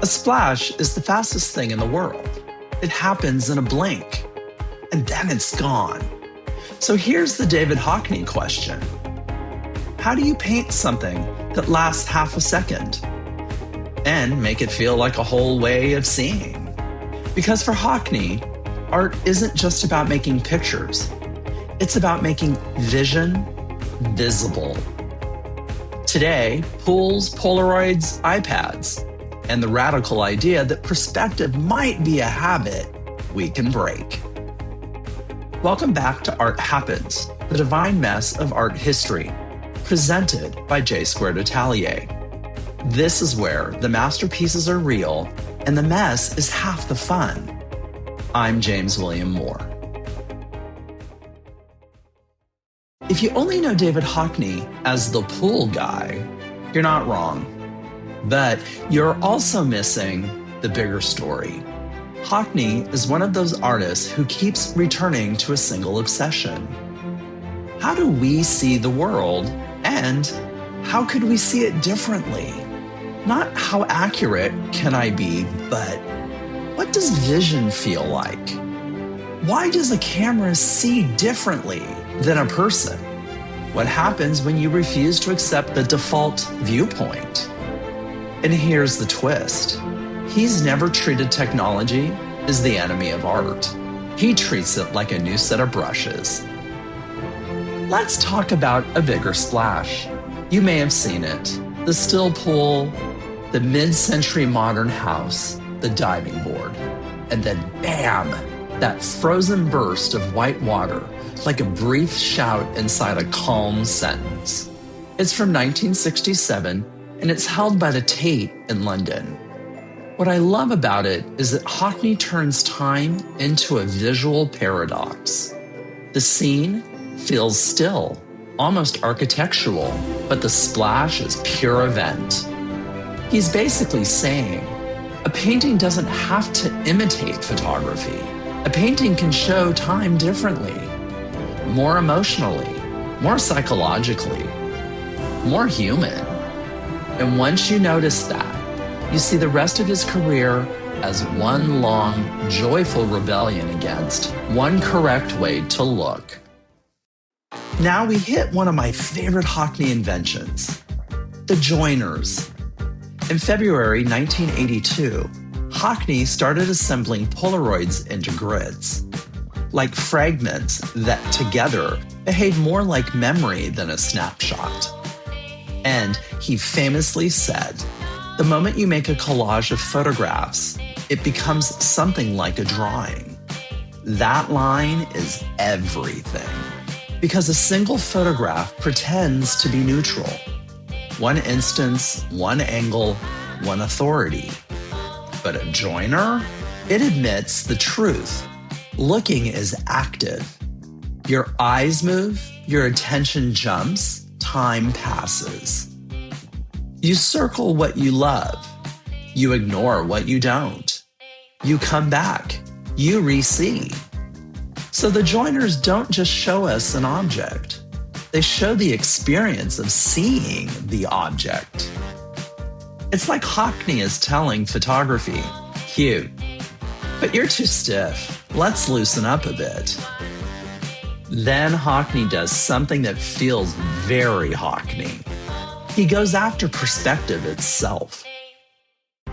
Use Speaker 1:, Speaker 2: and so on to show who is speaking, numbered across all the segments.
Speaker 1: A splash is the fastest thing in the world. It happens in a blink, and then it's gone. So here's the David Hockney question. How do you paint something that lasts half a second and make it feel like a whole way of seeing? Because for Hockney, art isn't just about making pictures. It's about making vision visible. Today, pools, Polaroids, iPads, and the radical idea that perspective might be a habit we can break. Welcome back to Art Happens, the divine mess of art history, presented by J Squared Atelier. This is where the masterpieces are real and the mess is half the fun. I'm James William Moore. If you only know David Hockney as the pool guy, you're not wrong. But you're also missing the bigger story. Hockney is one of those artists who keeps returning to a single obsession. How do we see the world, and how could we see it differently? Not how accurate can I be, but what does vision feel like? Why does a camera see differently than a person? What happens when you refuse to accept the default viewpoint? And here's the twist. He's never treated technology as the enemy of art. He treats it like a new set of brushes. Let's talk about a bigger splash. You may have seen it. The still pool, the mid-century modern house, the diving board. And then bam, that frozen burst of white water, like a brief shout inside a calm sentence. It's from 1967, and it's held by the Tate in London. What I love about it is that Hockney turns time into a visual paradox. The scene feels still, almost architectural, but the splash is pure event. He's basically saying, a painting doesn't have to imitate photography. A painting can show time differently, more emotionally, more psychologically, more human. And once you notice that, you see the rest of his career as one long, joyful rebellion against one correct way to look. Now we hit one of my favorite Hockney inventions, the joiners. In February 1982, Hockney started assembling Polaroids into grids, like fragments that together behave more like memory than a snapshot. And he famously said, the moment you make a collage of photographs, it becomes something like a drawing. That line is everything, because a single photograph pretends to be neutral. One instance, one angle, one authority. But a joiner? It admits the truth. Looking is active. Your eyes move, your attention jumps, time passes. You circle what you love. You ignore what you don't. You come back. You re-see. So the joiners don't just show us an object. They show the experience of seeing the object. It's like Hockney is telling photography, cute, but you're too stiff. Let's loosen up a bit. Then Hockney does something that feels very Hockney. He goes after perspective itself.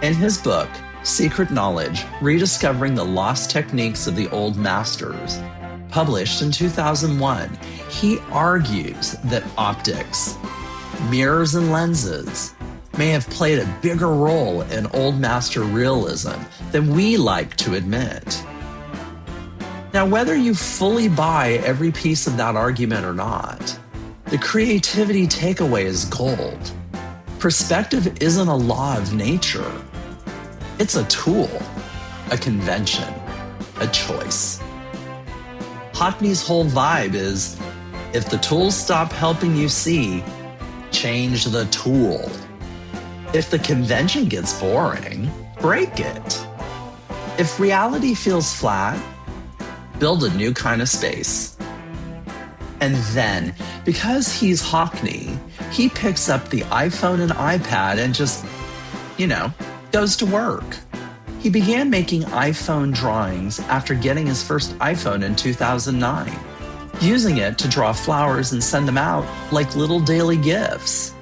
Speaker 1: In his book, Secret Knowledge, Rediscovering the Lost Techniques of the Old Masters, published in 2001, he argues that optics, mirrors and lenses, may have played a bigger role in Old Master realism than we like to admit. Now, whether you fully buy every piece of that argument or not, the creativity takeaway is gold. Perspective isn't a law of nature. It's a tool, a convention, a choice. Hockney's whole vibe is, if the tools stop helping you see, change the tool. If the convention gets boring, break it. If reality feels flat, build a new kind of space. And then, because he's Hockney, he picks up the iPhone and iPad and just, goes to work. He began making iPhone drawings after getting his first iPhone in 2009, using it to draw flowers and send them out like little daily gifts.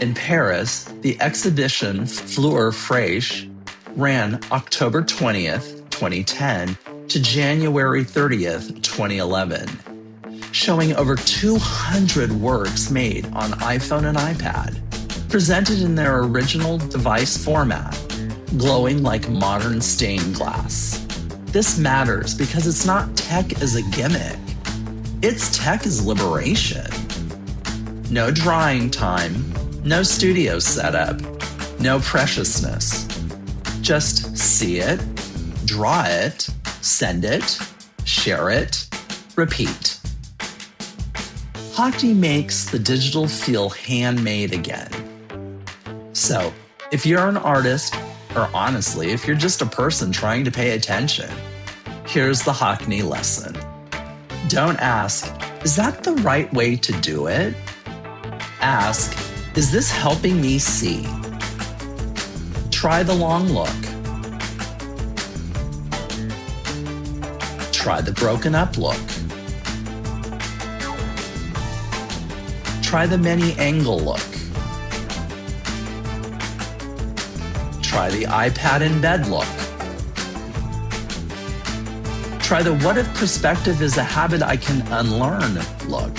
Speaker 1: In Paris, the exhibition Fleur Fraîche ran October 20th, 2010 to January 30th, 2011, showing over 200 works made on iPhone and iPad, presented in their original device format, glowing like modern stained glass. This matters because it's not tech as a gimmick. It's tech as liberation. No drawing time, no studio setup, no preciousness. Just see it, draw it, send it, share it, repeat. Hockney makes the digital feel handmade again. So, if you're an artist, or honestly, if you're just a person trying to pay attention, here's the Hockney lesson. Don't ask, is that the right way to do it? Ask, is this helping me see? Try the long look. Try the broken up look. Try the many angle look. Try the iPad in bed look. Try the what if perspective is a habit I can unlearn look.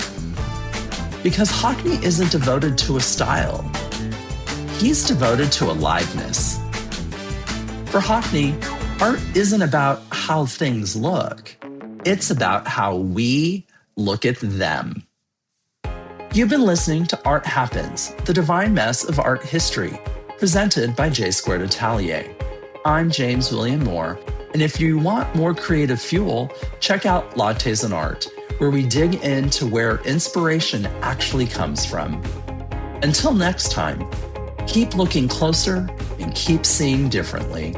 Speaker 1: Because Hockney isn't devoted to a style. He's devoted to aliveness. For Hockney, art isn't about how things look. It's about how we look at them. You've been listening to Art Happens, the divine mess of art history, presented by J Squared Atelier. I'm James William Moore, and if you want more creative fuel, check out Lattes and Art, where we dig into where inspiration actually comes from. Until next time, keep looking closer and keep seeing differently.